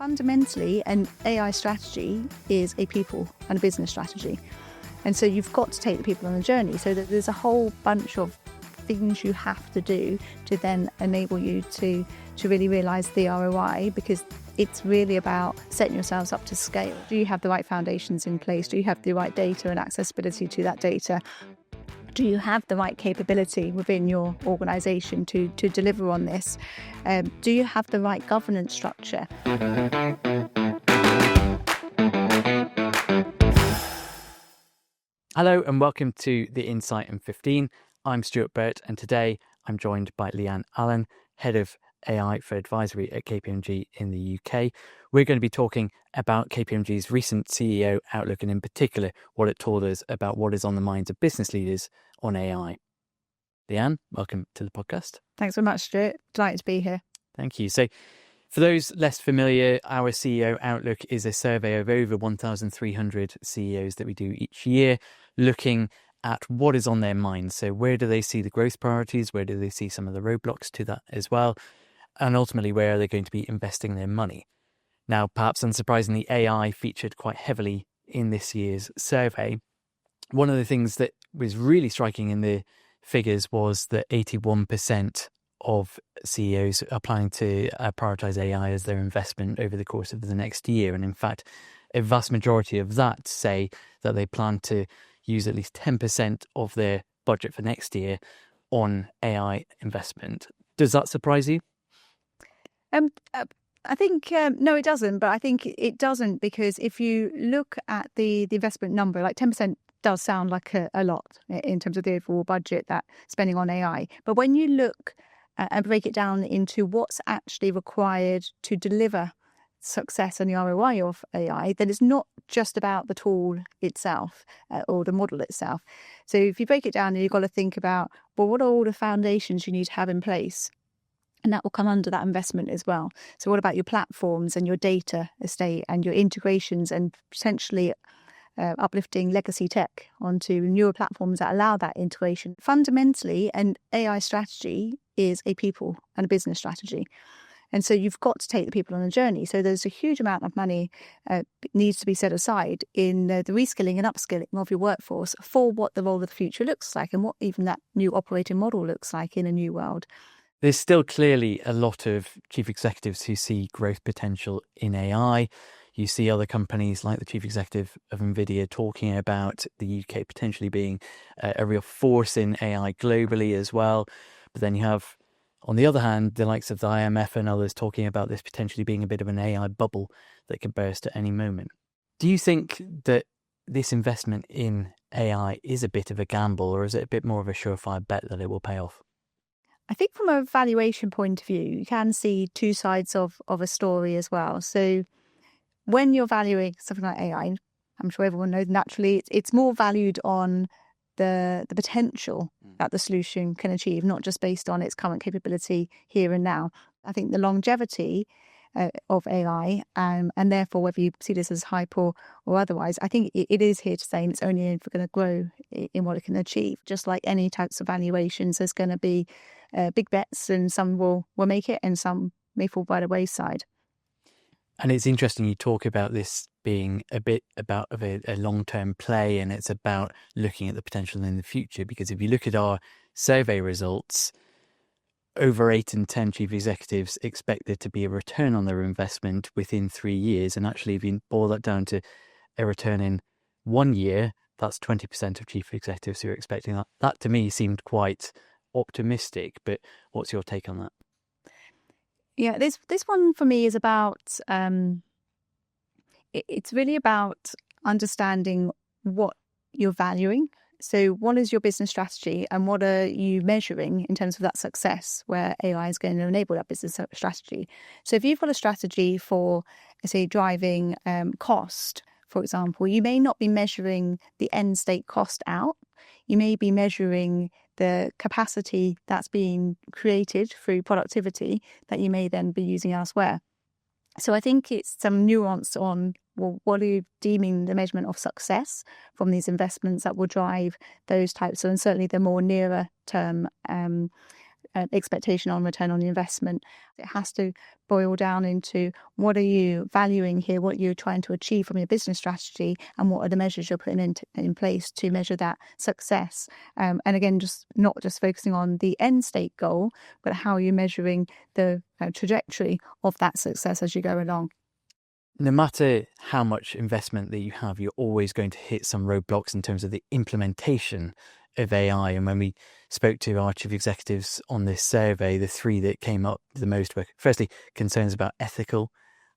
Fundamentally, an AI strategy is a people and a business strategy. And so you've got to take the people on a journey, so that there's a whole bunch of things you have to do to then enable you to really realise the ROI, because it's really about setting yourselves up to scale. Do you have the right foundations in place? Do you have the right data and accessibility to that data? Do you have the right capability within your organisation to deliver on this? Do you have the right governance structure? Hello and welcome to The Insight in 15. I'm Stuart Burt, and today I'm joined by Leanne Allen, Head of AI for Advisory at KPMG in the UK. We're going to be talking about KPMG's recent CEO outlook, and in particular what it told us about what is on the minds of business leaders on AI. Leanne, welcome to the podcast. Thanks very much, Stuart. Delighted to be here. Thank you. So for those less familiar, our CEO Outlook is a survey of over 1,300 CEOs that we do each year, looking at what is on their minds. So where do they see the growth priorities? Where do they see some of the roadblocks to that as well? And ultimately, where are they going to be investing their money? Now, perhaps unsurprisingly, AI featured quite heavily in this year's survey. One of the things that was really striking in the figures was that 81% of CEOs are planning to prioritise AI as their investment over the course of the next year. And in fact, a vast majority of that say that they plan to use at least 10% of their budget for next year on AI investment. Does that surprise you? I think, no, it doesn't. But I think it doesn't because if you look at the investment number, like 10% does sound like a lot in terms of the overall budget that spending on AI. But when you look and break it down into what's actually required to deliver success and the ROI of AI, then it's not just about the tool itself or the model itself. So if you break it down, you've got to think about, well, what are all the foundations you need to have in place? And that will come under that investment as well. So what about your platforms and your data estate and your integrations and potentially uplifting legacy tech onto newer platforms that allow that integration? Fundamentally, an AI strategy is a people and a business strategy. And so you've got to take the people on a journey. So there's a huge amount of money needs to be set aside in the reskilling and upskilling of your workforce for what the role of the future looks like and what even that new operating model looks like in a new world. There's still clearly a lot of chief executives who see growth potential in AI. You see other companies like the chief executive of NVIDIA talking about the UK potentially being a real force in AI globally as well. But then you have, on the other hand, the likes of the IMF and others talking about this potentially being a bit of an AI bubble that can burst at any moment. Do you think that this investment in AI is a bit of a gamble, or is it a bit more of a surefire bet that it will pay off? I think from a valuation point of view, you can see two sides of a story as well. So when you're valuing something like AI, I'm sure everyone knows naturally it's more valued on the potential that the solution can achieve, not just based on its current capability here and now. I think the longevity of AI, and therefore whether you see this as hype or otherwise, I think it is here to stay, and it's only ever going to grow in what it can achieve. Just like any types of valuations, there's going to be big bets, and some will make it and some may fall by the wayside. And it's interesting you talk about this being a bit about a long-term play, and it's about looking at the potential in the future, because if you look at our survey results, over 8 in 10 chief executives expect there to be a return on their investment within 3 years. And actually, if you boil that down to a return in 1 year, that's 20% of chief executives who are expecting that. That to me seemed quite optimistic, but what's your take on that? Yeah, this one for me is about, it's really about understanding what you're valuing. So what is your business strategy and what are you measuring in terms of that success where AI is going to enable that business strategy? So if you've got a strategy for, say, driving cost, for example, you may not be measuring the end state cost out. You may be measuring the capacity that's being created through productivity that you may then be using elsewhere. So I think it's some nuance on, well, what are you deeming the measurement of success from these investments that will drive those types of, and certainly the more nearer term expectation on return on the investment. It has to boil down into what are you valuing here, what you're trying to achieve from your business strategy, and what are the measures you're putting in place to measure that success. And again, just not just focusing on the end state goal, but how you're measuring the trajectory of that success as you go along. No matter how much investment that you have, you're always going to hit some roadblocks in terms of the implementation of AI. And when we spoke to our chief executives on this survey, the three that came up the most were, firstly, concerns about ethical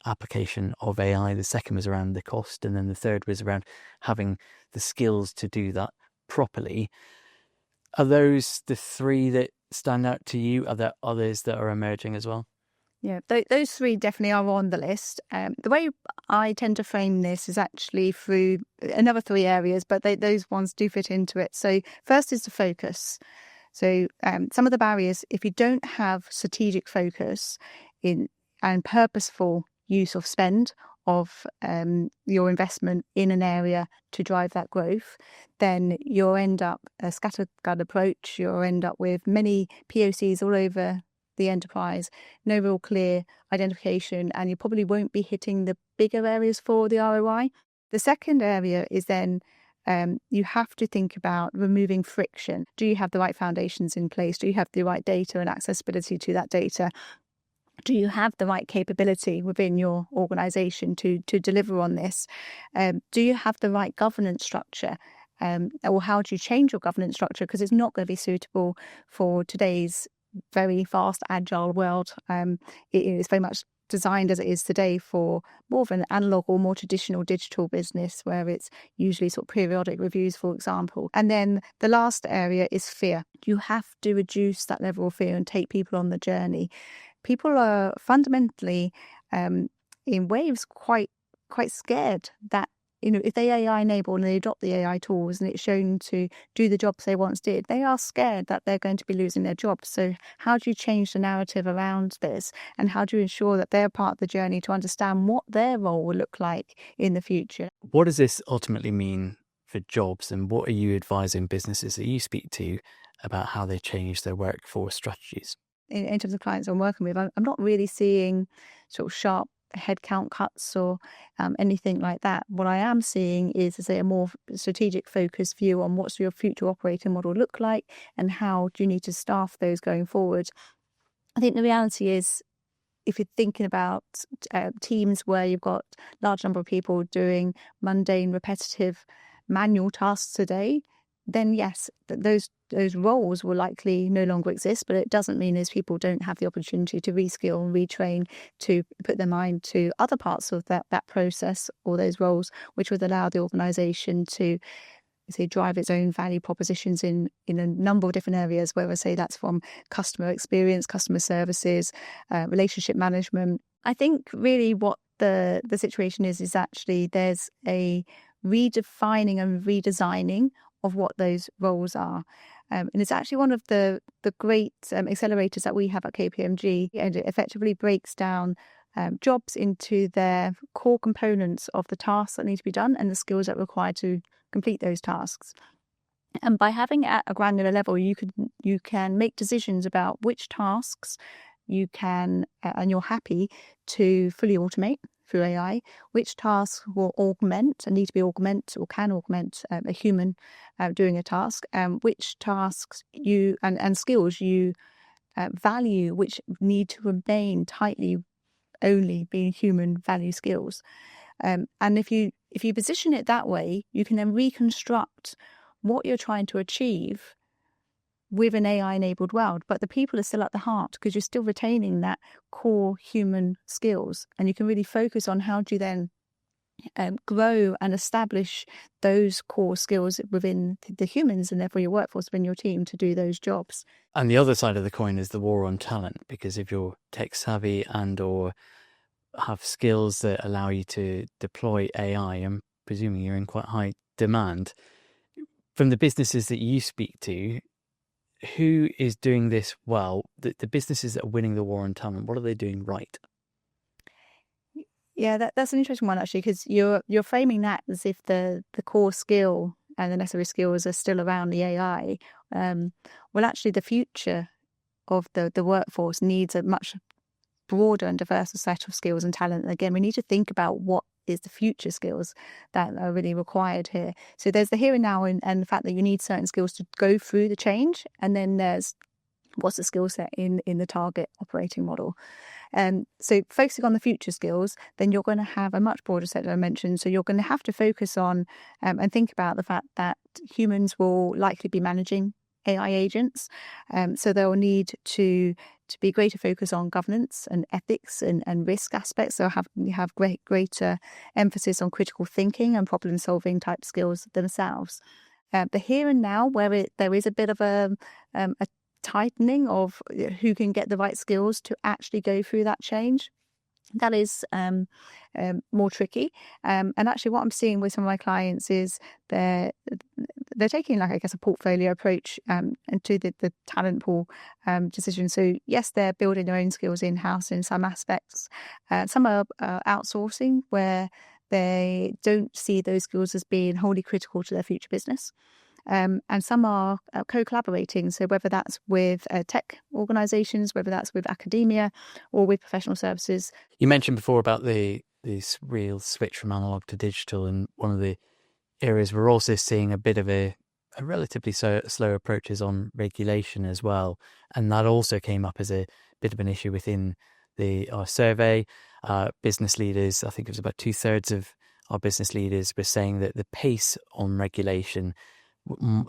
application of AI. The second was around the cost. And then the third was around having the skills to do that properly. Are those the three that stand out to you? Are there others that are emerging as well? Yeah, those three definitely are on the list. The way I tend to frame this is actually through another three areas, but those ones do fit into it. So first is the focus. So some of the barriers, if you don't have strategic focus and purposeful use of spend of your investment in an area to drive that growth, then you'll end up a scattergun approach. You'll end up with many POCs all over the enterprise, no real clear identification, and you probably won't be hitting the bigger areas for the ROI. The second area is then you have to think about removing friction. Do you have the right foundations in place? Do you have the right data and accessibility to that data? Do you have the right capability within your organization to deliver on this? Do you have the right governance structure? Or how do you change your governance structure? Because it's not going to be suitable for today's very fast, agile world. It is very much designed as it is today for more of an analog or more traditional digital business, where it's usually sort of periodic reviews, for example. And then the last area is fear. You have to reduce that level of fear and take people on the journey. People are fundamentally, in waves, quite scared that, if they AI enable and they adopt the AI tools and it's shown to do the jobs they once did, they are scared that they're going to be losing their jobs. So how do you change the narrative around this? And how do you ensure that they're part of the journey to understand what their role will look like in the future? What does this ultimately mean for jobs, and what are you advising businesses that you speak to about how they change their workforce strategies? In terms of clients I'm working with, I'm not really seeing sort of sharp headcount cuts or anything like that. What I am seeing is, a more strategic focused view on what's your future operating model look like and how do you need to staff those going forward. I think the reality is, if you're thinking about teams where you've got large number of people doing mundane, repetitive, manual tasks a day, then yes, those roles will likely no longer exist. But it doesn't mean those people don't have the opportunity to reskill and retrain, to put their mind to other parts of that process or those roles, which would allow the organisation to drive its own value propositions in a number of different areas, where I say that's from customer experience, customer services, relationship management. I think really what the situation is actually there's a redefining and redesigning of what those roles are. And it's actually one of the great accelerators that we have at KPMG, and it effectively breaks down jobs into their core components of the tasks that need to be done and the skills that are required to complete those tasks. And by having it at a granular level, you can make decisions about which tasks you can and you're happy to fully automate through AI, which tasks will augment and need to be augment or can augment a human doing a task, which tasks you and skills you value, which need to remain tightly only being human value skills. And if you position it that way, you can then reconstruct what you're trying to achieve with an AI-enabled world. But the people are still at the heart, because you're still retaining that core human skills. And you can really focus on how do you then grow and establish those core skills within the humans and therefore your workforce, within your team, to do those jobs. And the other side of the coin is the war on talent, because if you're tech savvy and or have skills that allow you to deploy AI, I'm presuming you're in quite high demand. From the businesses that you speak to, who is doing this well? The businesses that are winning the war on talent, what are they doing right? Yeah, that's an interesting one, actually, because you're framing that as if the core skill and the necessary skills are still around the AI. Well, actually, the future of the workforce needs a much broader and diverse set of skills and talent. And again, we need to think about what is the future skills that are really required here. So there's the here and now and the fact that you need certain skills to go through the change. And then there's what's the skill set in the target operating model. So focusing on the future skills, then you're going to have a much broader set of dimensions. So you're going to have to focus on and think about the fact that humans will likely be managing AI agents. So they'll need to be greater focus on governance and ethics and risk aspects. So have greater emphasis on critical thinking and problem solving type skills themselves. The here and now, where there is a bit of a tightening of who can get the right skills to actually go through that change, that is more tricky. And actually what I'm seeing with some of my clients is they're taking, like, I guess, a portfolio approach and to the talent pool decision. So yes, they're building their own skills in-house in some aspects. Some are outsourcing, where they don't see those skills as being wholly critical to their future business. And some are co-collaborating. So whether that's with tech organizations, whether that's with academia or with professional services. You mentioned before about this real switch from analog to digital, and one of the areas we're also seeing a bit of a relatively slow approach is on regulation as well. And that also came up as a bit of an issue within our survey. Business leaders, I think it was about 2/3 of our business leaders were saying that the pace on regulation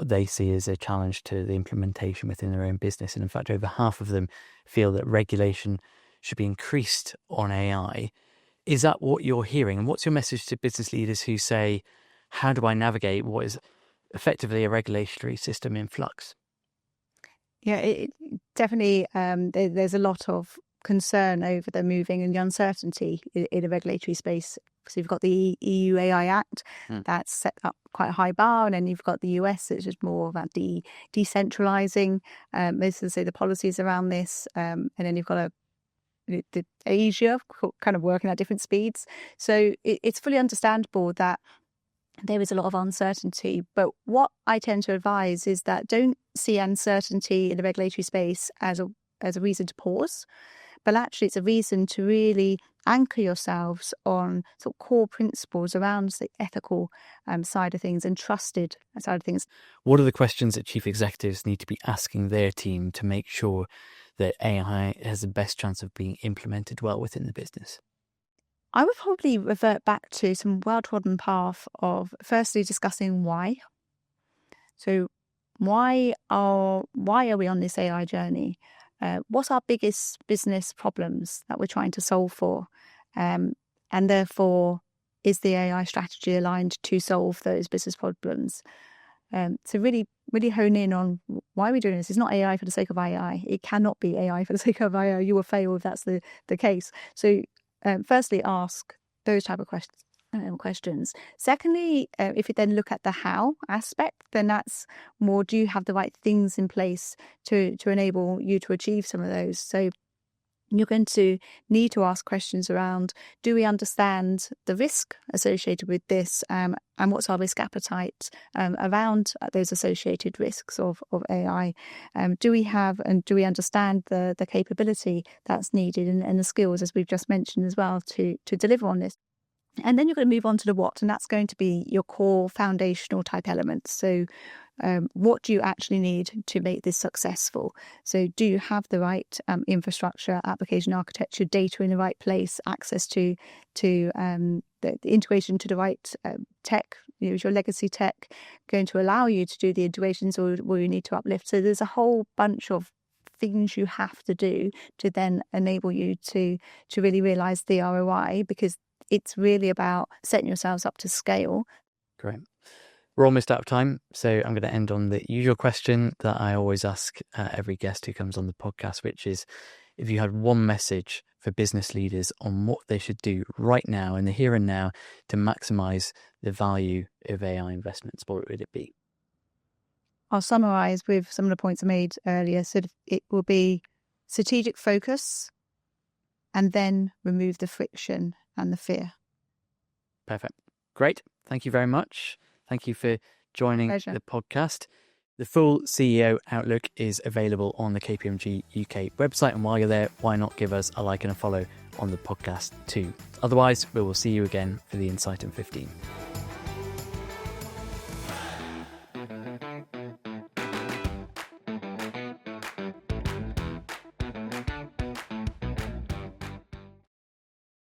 they see as a challenge to the implementation within their own business. And in fact, over half of them feel that regulation should be increased on AI. Is that what you're hearing? And what's your message to business leaders who say, how do I navigate what is effectively a regulatory system in flux? Yeah, definitely there's a lot of concern over the moving and the uncertainty in a regulatory space. So you've got the EU AI Act that's set up quite a high bar, and then you've got the US, which is more about decentralizing most of the policies around this, and then you've got the Asia kind of working at different speeds. So it's fully understandable that there is a lot of uncertainty. But what I tend to advise is that don't see uncertainty in the regulatory space as a reason to pause, but actually it's a reason to really anchor yourselves on sort of core principles around the ethical side of things and trusted side of things. What are the questions that chief executives need to be asking their team to make sure that AI has the best chance of being implemented well within the business? I would probably revert back to some well-trodden path of firstly discussing why. So why are we on this AI journey? What are our biggest business problems that we're trying to solve for? And therefore, is the AI strategy aligned to solve those business problems? So really, really hone in on why we're doing this. It's not AI for the sake of AI. It cannot be AI for the sake of AI. You will fail if that's the case. So firstly, ask those type of questions. Secondly, if you then look at the how aspect, then that's more, do you have the right things in place to enable you to achieve some of those? So you're going to need to ask questions around, do we understand the risk associated with this, and what's our risk appetite around those associated risks of AI? Do we understand the capability that's needed and the skills, as we've just mentioned as well, to deliver on this? And then you're going to move on to the what, and that's going to be your core foundational type elements. So what do you actually need to make this successful? So do you have the right infrastructure, application architecture, data in the right place, access to the integration to the right tech? Is your legacy tech going to allow you to do the integrations, or will you need to uplift? So there's a whole bunch of things you have to do to then enable you to really realize the ROI, because it's really about setting yourselves up to scale. Great. We're almost out of time, so I'm going to end on the usual question that I always ask every guest who comes on the podcast, which is, if you had one message for business leaders on what they should do right now in the here and now to maximize the value of AI investments, what would it be? I'll summarize with some of the points I made earlier. So it will be strategic focus, and then remove the friction and the fear. Perfect. Great. Thank you very much. Thank you for joining Pleasure. the podcast. The full CEO Outlook is available on the KPMG UK website. And while you're there, why not give us a like and a follow on the podcast too? Otherwise, we will see you again for the Insight in 15.